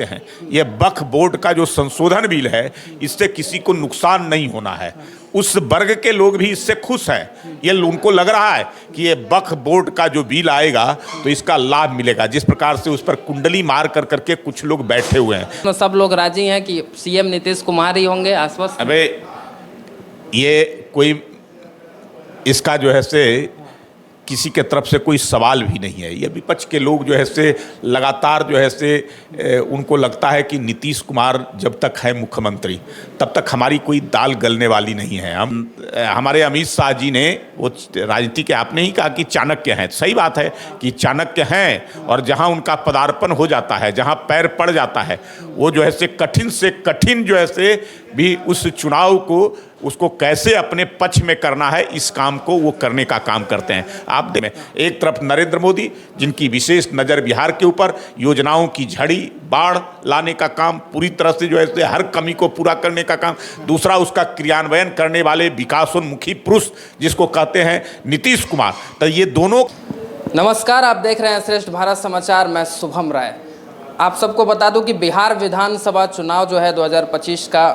हैं। ये वक्फ बोर्ड का जो संशोधन बिल है, इससे किसी को नुकसान नहीं होना है। उस वर्ग के लोग भी इससे खुश हैं। ये उनको लग रहा है कि ये वक्फ बोर्ड का जो बिल आएगा तो इसका लाभ मिलेगा। जिस प्रकार से उस पर कुंडली मार कर करके कुछ लोग बैठे हुए हैं, तो सब लोग राजी हैं कि सीएम नीतीश कुमार ही होंगे आश्वस्त। अबे ये कोई इसका जो है से किसी के तरफ से कोई सवाल भी नहीं है। ये विपक्ष के लोग जो है से लगातार जो है से उनको लगता है कि नीतीश कुमार जब तक है मुख्यमंत्री तब तक हमारी कोई दाल गलने वाली नहीं है। हमारे अमित शाह जी ने वो राजनीति के, आपने ही कहा कि चाणक्य हैं, सही बात है कि चाणक्य हैं, और जहां उनका पदार्पण हो जाता है, जहां पैर पड़ जाता है, वो जो है से कठिन जो है से भी उस चुनाव को उसको कैसे अपने पक्ष में करना है, इस काम को वो करने का काम करते हैं। आप देखें, एक तरफ नरेंद्र मोदी जिनकी विशेष नज़र बिहार के ऊपर, योजनाओं की झड़ी बाढ़ लाने का काम, पूरी तरह से जो है हर कमी को पूरा करने का काम, दूसरा उसका क्रियान्वयन करने वाले विकासोन्मुखी पुरुष जिसको कहते हैं नीतीश कुमार। तो ये दोनों। नमस्कार, आप देख रहे हैं श्रेष्ठ भारत समाचार। मैं शुभम राय। आप सबको बता दूं कि बिहार विधानसभा चुनाव जो है 2025 का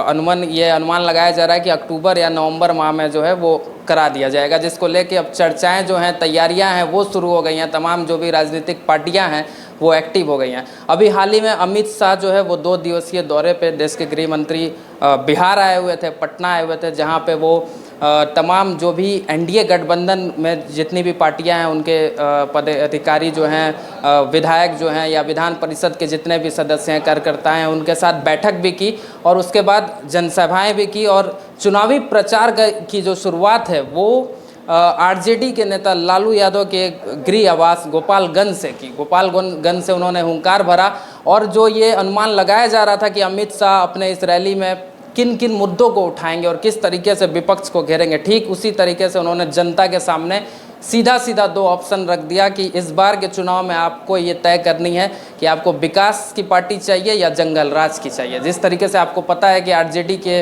अनुमान लगाया जा रहा है कि अक्टूबर या नवंबर माह में जो है वो करा दिया जाएगा, जिसको लेके अब चर्चाएं जो हैं, तैयारियां हैं, वो शुरू हो गई हैं। तमाम जो भी राजनीतिक पार्टियां हैं वो एक्टिव हो गई हैं। अभी हाल ही में अमित शाह जो है वो 2 दिवसीय दौरे पे देश के गृह मंत्री बिहार आए हुए थे, पटना आए हुए थे, जहाँ पे वो तमाम जो भी एनडीए गठबंधन में जितनी भी पार्टियां हैं उनके पदाधिकारी जो हैं, विधायक जो हैं, या विधान परिषद के जितने भी सदस्य हैं, कार्यकर्ता हैं, उनके साथ बैठक भी की और उसके बाद जनसभाएं भी की। और चुनावी प्रचार की जो शुरुआत है वो आरजेडी के नेता लालू यादव के गृह आवास गोपालगंज से की। गोपालगंज से उन्होंने हुंकार भरा और जो ये अनुमान लगाया जा रहा था कि अमित शाह अपने इस रैली में किन किन मुद्दों को उठाएंगे और किस तरीके से विपक्ष को घेरेंगे, ठीक उसी तरीके से उन्होंने जनता के सामने सीधा 2 ऑप्शन रख दिया कि इस बार के चुनाव में आपको ये तय करनी है कि आपको विकास की पार्टी चाहिए या जंगल राज की चाहिए। जिस तरीके से आपको पता है कि आरजेडी के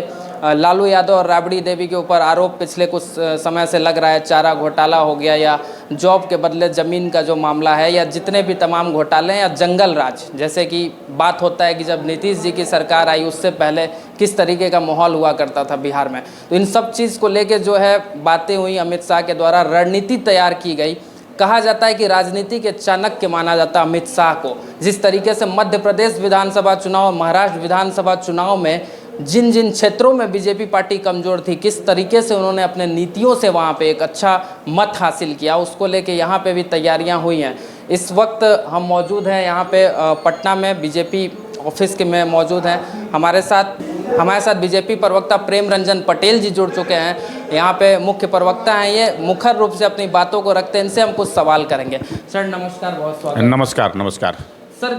लालू यादव और राबड़ी देवी के ऊपर आरोप पिछले कुछ समय से लग रहा है, चारा घोटाला हो गया या जॉब के बदले ज़मीन का जो मामला है, या जितने भी तमाम घोटाले हैं, या जंगल राज, जैसे कि बात होता है कि जब नीतीश जी की सरकार आई उससे पहले किस तरीके का माहौल हुआ करता था बिहार में। तो इन सब चीज़ को लेके जो है बातें हुई, अमित शाह के द्वारा रणनीति तैयार की गई। कहा जाता है कि राजनीति के चाणक्य माना जाता अमित शाह को। जिस तरीके से मध्य प्रदेश विधानसभा चुनाव, महाराष्ट्र विधानसभा चुनाव में जिन जिन क्षेत्रों में बीजेपी पार्टी कमज़ोर थी, किस तरीके से उन्होंने अपने नीतियों से वहाँ पे एक अच्छा मत हासिल किया, उसको लेके यहाँ पे भी तैयारियाँ हुई हैं। इस वक्त हम मौजूद हैं यहाँ पे पटना में बीजेपी ऑफिस के में मौजूद हैं। हमारे साथ बीजेपी प्रवक्ता प्रेम रंजन पटेल जी जुड़ चुके हैं। यहाँ पे मुख्य प्रवक्ता हैं, ये मुखर रूप से अपनी बातों को रखते हैं। इनसे हम कुछ सवाल करेंगे। सर नमस्कार, बहुत स्वागत। नमस्कार। सर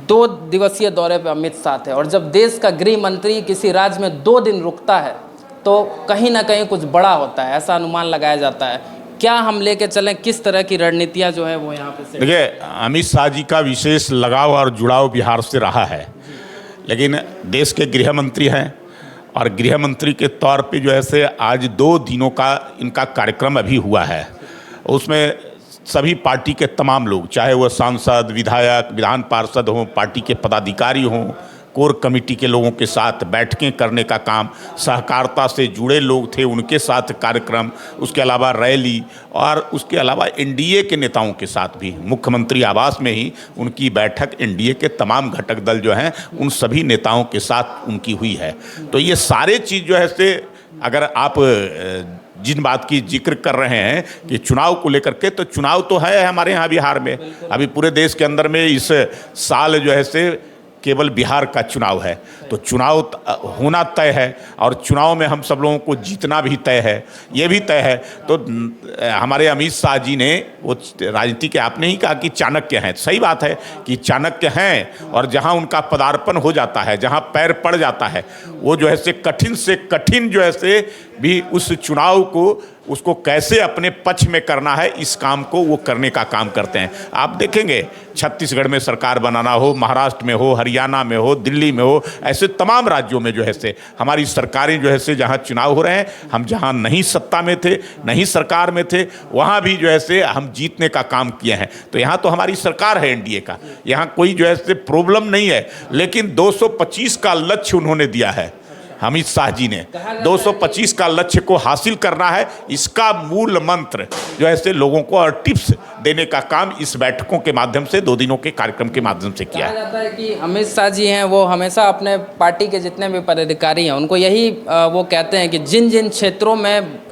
2 दिवसीय दौरे पे अमित शाह थे, और जब देश का गृह मंत्री किसी राज्य में 2 दिन रुकता है तो कहीं ना कहीं कुछ बड़ा होता है, ऐसा अनुमान लगाया जाता है। क्या हम लेके चलें, किस तरह की रणनीतियां जो है वो यहाँ पे? देखिए, अमित शाह जी का विशेष लगाव और जुड़ाव बिहार से रहा है, लेकिन देश के गृह मंत्री हैं और गृह मंत्री के तौर पे जो है से आज 2 दिनों का इनका कार्यक्रम अभी हुआ है। उसमें सभी पार्टी के तमाम लोग, चाहे वह सांसद, विधायक, विधान पार्षद हों, पार्टी के पदाधिकारी हों, कोर कमेटी के लोगों के साथ बैठकें करने का काम, सहकारिता से जुड़े लोग थे उनके साथ कार्यक्रम, उसके अलावा रैली, और उसके अलावा एनडीए के नेताओं के साथ भी मुख्यमंत्री आवास में ही उनकी बैठक एनडीए के तमाम घटक दल जो हैं उन सभी नेताओं के साथ उनकी हुई है। तो ये सारे चीज़ जो है से, अगर आप जिन बात की जिक्र कर रहे हैं कि चुनाव को लेकर के, तो चुनाव तो है हमारे यहाँ बिहार में। अभी पूरे देश के अंदर में इस साल जो है से केवल बिहार का चुनाव है, तो चुनाव होना तय है और चुनाव में हम सब लोगों को जीतना भी तय है, ये भी तय है। तो हमारे अमित शाह जी ने वो राजनीति के, आपने ही कहा कि चाणक्य हैं, सही बात है कि चाणक्य हैं, और जहां उनका पदार्पण हो जाता है, जहां पैर पड़ जाता है, वो जो है से कठिन जो है से भी उस चुनाव को उसको कैसे अपने पक्ष में करना है, इस काम को वो करने का काम करते हैं। आप देखेंगे छत्तीसगढ़ में सरकार बनाना हो, महाराष्ट्र में हो, हरियाणा में हो, दिल्ली में हो, ऐसे तमाम राज्यों में जो है से हमारी सरकारें जो है से जहाँ चुनाव हो रहे हैं, हम जहाँ नहीं सत्ता में थे, नहीं सरकार में थे, वहाँ भी जो है से हम जीतने का काम किए हैं। तो यहाँ तो हमारी सरकार है एनडीए का, यहाँ कोई जो है से प्रॉब्लम नहीं है। लेकिन 225 का लक्ष्य उन्होंने दिया है, अमित शाह जी ने 225 का लक्ष्य को हासिल करना है। इसका मूल मंत्र जो है लोगों को और टिप्स देने का काम इस बैठकों के माध्यम से, 2 दिनों के कार्यक्रम के माध्यम से किया कहा जाता है कि अमित शाह जी हैं वो हमेशा अपने पार्टी के जितने भी पदाधिकारी हैं उनको यही वो कहते हैं कि जिन जिन क्षेत्रों में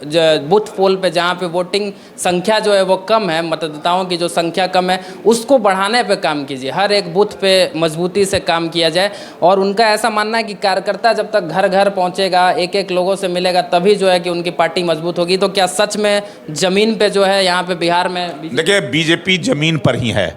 बूथ पोल पे जहाँ पे वोटिंग संख्या जो है वो कम है, मतदाताओं की जो संख्या कम है, उसको बढ़ाने पे काम कीजिए, हर एक बूथ पे मजबूती से काम किया जाए। और उनका ऐसा मानना है कि कार्यकर्ता जब तक घर घर पहुंचेगा, एक एक लोगों से मिलेगा, तभी जो है कि उनकी पार्टी मजबूत होगी। तो क्या सच में जमीन पे जो है यहाँ पे बिहार में देखिए बीजेपी जमीन पर ही है,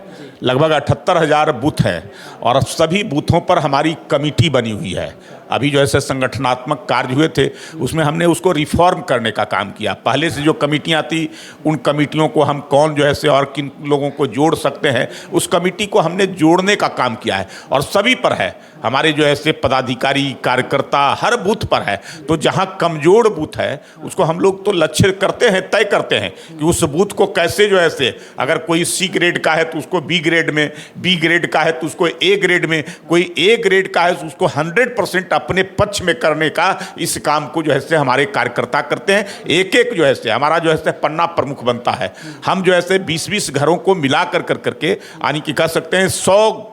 लगभग 78,000 बूथ हैं और सभी बूथों पर हमारी कमेटी बनी हुई है। अभी जो ऐसे संगठनात्मक कार्य हुए थे उसमें हमने उसको रिफॉर्म करने का काम किया। पहले से जो कमेटियां थी उन कमेटियों को हम कौन जो है से और किन लोगों को जोड़ सकते हैं, उस कमेटी को हमने जोड़ने का काम किया है और सभी पर है। हमारे जो है से पदाधिकारी कार्यकर्ता हर बूथ पर है। तो जहां कमजोर बूथ है उसको हम लोग तो लक्ष्य करते हैं, तय करते हैं कि उस बूथ को कैसे जो है से, अगर कोई सी ग्रेड का है तो उसको बी ग्रेड में, बी ग्रेड का है तो उसको ए ग्रेड में, कोई ए ग्रेड का है तो उसको 100% अपने पक्ष में करने का इस काम को जो है से हमारे कार्यकर्ता करते हैं। एक एक जो है से हमारा जो है से पन्ना प्रमुख बनता है। हम जो है से 20-20 घरों को मिला करके यानी कि कह सकते हैं 100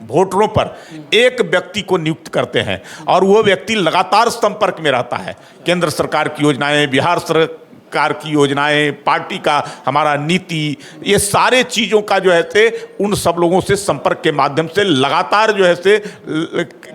वोटरों पर एक व्यक्ति को नियुक्त करते हैं और वो व्यक्ति लगातार संपर्क में रहता है। केंद्र सरकार की योजनाएं, बिहार सरकार की योजनाएं, पार्टी का हमारा नीति, ये सारे चीज़ों का जो है से उन सब लोगों से संपर्क के माध्यम से लगातार जो है से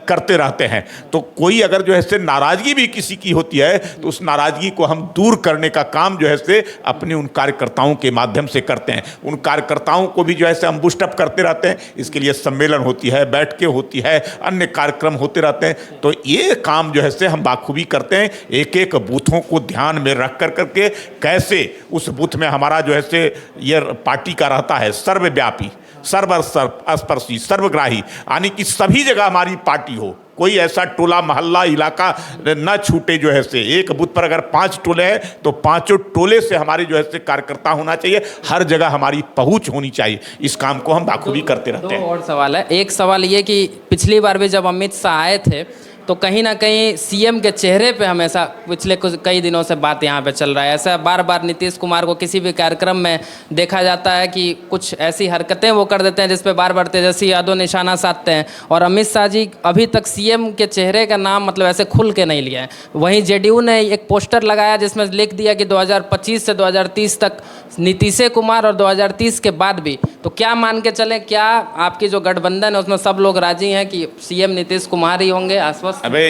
करते रहते हैं। तो कोई अगर जो है से नाराज़गी भी किसी की होती है तो उस नाराज़गी को हम दूर करने का काम जो है से अपने उन कार्यकर्ताओं के माध्यम से करते हैं। उन कार्यकर्ताओं को भी जो है से हम बूस्टअप करते रहते हैं। इसके लिए सम्मेलन होती है, बैठकें होती है, अन्य कार्यक्रम होते रहते हैं। तो ये काम जो है से हम बाखूबी करते हैं, एक एक बूथों को ध्यान में रख करके कैसे उस बूथ में हमारा जो है से ये पार्टी का रहता है सर्वव्यापी, सर्वस्पर्शी, सर्वग्राही, यानी कि सभी जगह हमारी पार्टी हो। कोई ऐसा टोला मोहल्ला इलाका न छूटे जो है से। एक बूथ पर अगर 5 टोले हैं तो 5 टोले से हमारे जो है से कार्यकर्ता होना चाहिए, हर जगह हमारी पहुंच होनी चाहिए। इस काम को हम बाखूबी करते रहते हैं। 2 और सवाल है। एक सवाल ये कि पिछली बार भी जब अमित शाह आए थे तो कहीं ना कहीं सीएम के चेहरे पे हमेशा पिछले कुछ कई दिनों से बात यहाँ पे चल रहा है। ऐसा बार बार नीतीश कुमार को किसी भी कार्यक्रम में देखा जाता है कि कुछ ऐसी हरकतें वो कर देते हैं जिस पे बार बार तेजस्वी यादव निशाना साधते हैं। और अमित शाह जी अभी तक सीएम के चेहरे का नाम मतलब ऐसे खुल के नहीं लिया है। वहीं जेडीयू ने एक पोस्टर लगाया जिसमें लिख दिया कि 2025 से 2030 तक नीतीश कुमार और 2030 के बाद भी। तो क्या मान के चलें, क्या आपकी जो गठबंधन है उसमें सब लोग राजी हैं कि सीएम नीतीश कुमार ही होंगे? आश्वस्त? अबे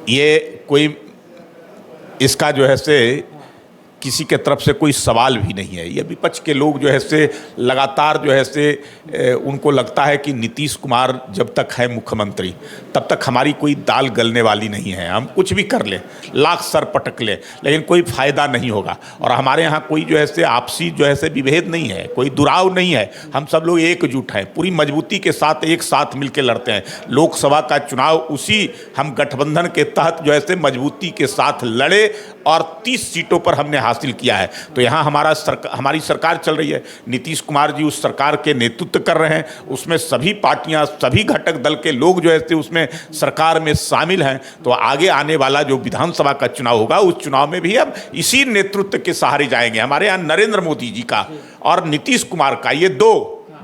ये कोई इसका जो है से किसी के तरफ से कोई सवाल भी नहीं है। ये विपक्ष के लोग जो है से लगातार जो है से उनको लगता है कि नीतीश कुमार जब तक है मुख्यमंत्री तब तक हमारी कोई दाल गलने वाली नहीं है। हम कुछ भी कर लें, लाख सर पटक लें, लेकिन कोई फ़ायदा नहीं होगा। और हमारे यहाँ कोई जो है से आपसी जो है से विभेद नहीं है, कोई दुराव नहीं है। हम सब लोग एकजुट हैं, पूरी मजबूती के साथ एक साथ मिलकर लड़ते हैं। लोकसभा का चुनाव उसी हम गठबंधन के तहत जो है से मजबूती के साथ लड़े और 30 सीटों पर हमने हासिल किया है। तो यहाँ हमारी सरकार चल रही है। नीतीश कुमार जी उस सरकार के नेतृत्व कर रहे हैं। उसमें सभी पार्टियाँ, सभी घटक दल के लोग जो है उसमें सरकार में शामिल हैं। तो आगे आने वाला जो विधानसभा का चुनाव होगा उस चुनाव में भी हम इसी नेतृत्व के सहारे जाएंगे। हमारे यहाँ नरेंद्र मोदी जी का और नीतीश कुमार का ये 2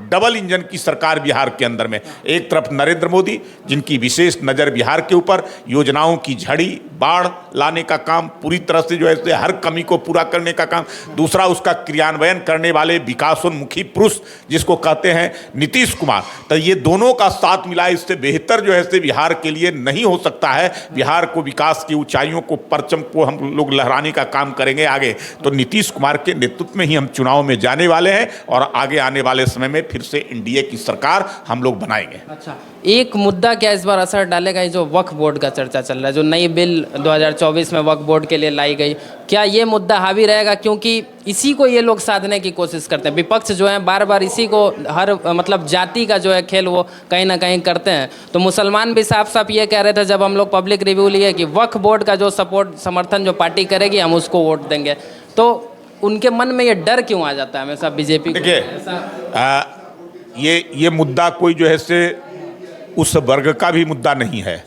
डबल इंजन की सरकार बिहार के अंदर में। एक तरफ नरेंद्र मोदी जिनकी विशेष नज़र बिहार के ऊपर, योजनाओं की झड़ी बाढ़ लाने का काम पूरी तरह से जो है हर कमी को पूरा करने का काम। दूसरा उसका क्रियान्वयन करने वाले विकासोन्मुखी पुरुष जिसको कहते हैं नीतीश कुमार। तो ये दोनों का साथ मिला, इससे बेहतर जो है बिहार के लिए नहीं हो सकता है। बिहार को विकास की ऊंचाइयों को, परचम को हम लोग लहराने का काम करेंगे आगे। तो नीतीश कुमार के नेतृत्व में ही हम चुनाव में जाने वाले हैं और आगे आने वाले समय में फिर से एनडीए की सरकार हम लोग बनाएंगे। अच्छा, एक मुद्दा क्या इस बार असर डालेगा, ये जो वक्फ बोर्ड का चर्चा चल रहा है, जो नई बिल 2024 में वक्फ बोर्ड के लिए लाई गई, क्या ये मुद्दा हावी रहेगा? क्योंकि इसी को ये लोग साधने की कोशिश करते हैं, विपक्ष जो है बार बार इसी को हर मतलब जाति का जो है खेल वो कहीं ना कहीं करते हैं। तो मुसलमान भी साफ साफ ये कह रहे थे जब हम लोग पब्लिक रिव्यू लिए कि वक्फ बोर्ड का जो सपोर्ट समर्थन जो पार्टी करेगी हम उसको वोट देंगे, तो उनके मन में ये डर क्यों आ जाता है हमेशा बीजेपी? देखिए, ये मुद्दा कोई जो है से उस वर्ग का भी मुद्दा नहीं है।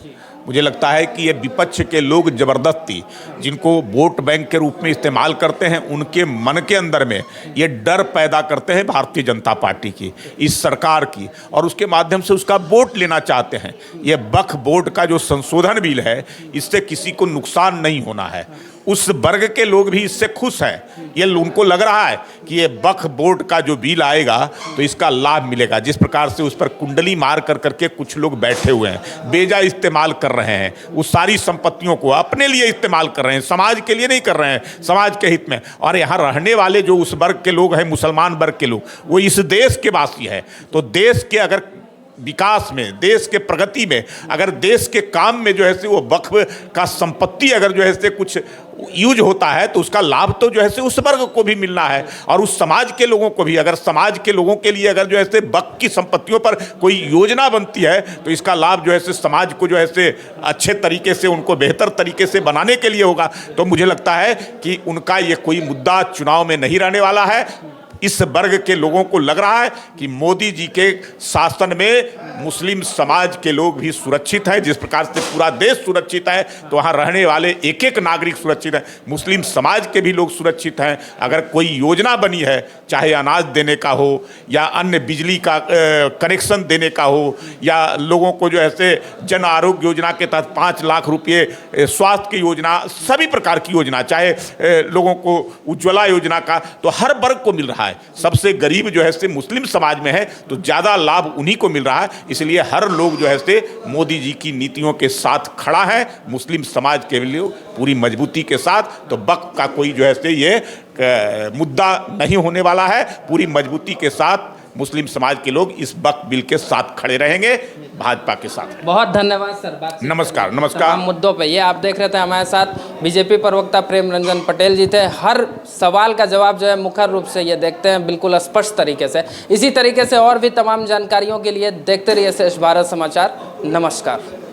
मुझे लगता है कि ये विपक्ष के लोग जबरदस्ती जिनको वोट बैंक के रूप में इस्तेमाल करते हैं, उनके मन के अंदर में ये डर पैदा करते हैं भारतीय जनता पार्टी की, इस सरकार की, और उसके माध्यम से उसका वोट लेना चाहते हैं। ये वक्फ बोर्ड का जो संशोधन बिल है, इससे किसी को नुकसान नहीं होना है। उस वर्ग के लोग भी इससे खुश हैं। ये उनको लग रहा है कि ये वक्फ बोर्ड का जो बिल आएगा तो इसका लाभ मिलेगा। जिस प्रकार से उस पर कुंडली मार कर करके कुछ लोग बैठे हुए हैं, बेजा इस्तेमाल कर रहे हैं, उस सारी संपत्तियों को अपने लिए इस्तेमाल कर रहे हैं, समाज के लिए नहीं कर रहे हैं, समाज के हित में। और यहाँ रहने वाले जो उस वर्ग के लोग हैं, मुसलमान वर्ग के लोग, वो इस देश के वासी हैं। तो देश के अगर विकास में, देश के प्रगति में, अगर देश के काम में जो है से वो वक्फ का संपत्ति अगर जो है से कुछ यूज होता है तो उसका लाभ तो जो है से उस वर्ग को भी मिलना है, और उस समाज के लोगों को भी। अगर समाज के लोगों के लिए अगर जो है से वक्फ की संपत्तियों पर कोई योजना बनती है तो इसका लाभ जो है से समाज को जो है से अच्छे तरीके से, उनको बेहतर तरीके से बनाने के लिए होगा। तो मुझे लगता है कि उनका ये कोई मुद्दा चुनाव में नहीं रहने वाला है। इस वर्ग के लोगों को लग रहा है कि मोदी जी के शासन में मुस्लिम समाज के लोग भी सुरक्षित हैं। जिस प्रकार से पूरा देश सुरक्षित है तो वहाँ रहने वाले एक एक नागरिक सुरक्षित है, मुस्लिम समाज के भी लोग सुरक्षित हैं। अगर कोई योजना बनी है, चाहे अनाज देने का हो या अन्य बिजली का कनेक्शन देने का हो, या लोगों को जो ऐसे जन आरोग्य योजना के तहत 5 लाख रुपये स्वास्थ्य की योजना, सभी प्रकार की योजना, चाहे लोगों को उज्ज्वला योजना का, तो हर वर्ग को मिल रहा है। सबसे गरीब जो है से मुस्लिम समाज में है तो ज़्यादा लाभ उन्हीं को मिल रहा है। इसलिए हर लोग जो है से मोदी जी की नीतियों के साथ खड़ा है, मुस्लिम समाज के लिए पूरी मजबूती के साथ। तो वक्फ का कोई जो है से ये मुद्दा नहीं होने वाला है। पूरी मजबूती के साथ मुस्लिम समाज के लोग इस वक्फ बिल के साथ खड़े रहेंगे, भाजपा के साथ। बहुत धन्यवाद सर। नमस्कार। नमस्कार। मुद्दों पे ये आप देख रहे थे, हमारे साथ बीजेपी प्रवक्ता प्रेम रंजन पटेल जी थे। हर सवाल का जवाब जो है मुखर रूप से ये देखते हैं, बिल्कुल स्पष्ट तरीके से। इसी तरीके से और भी तमाम जानकारियों के लिए देखते रहिए श्रेष्ठ भारत समाचार। नमस्कार।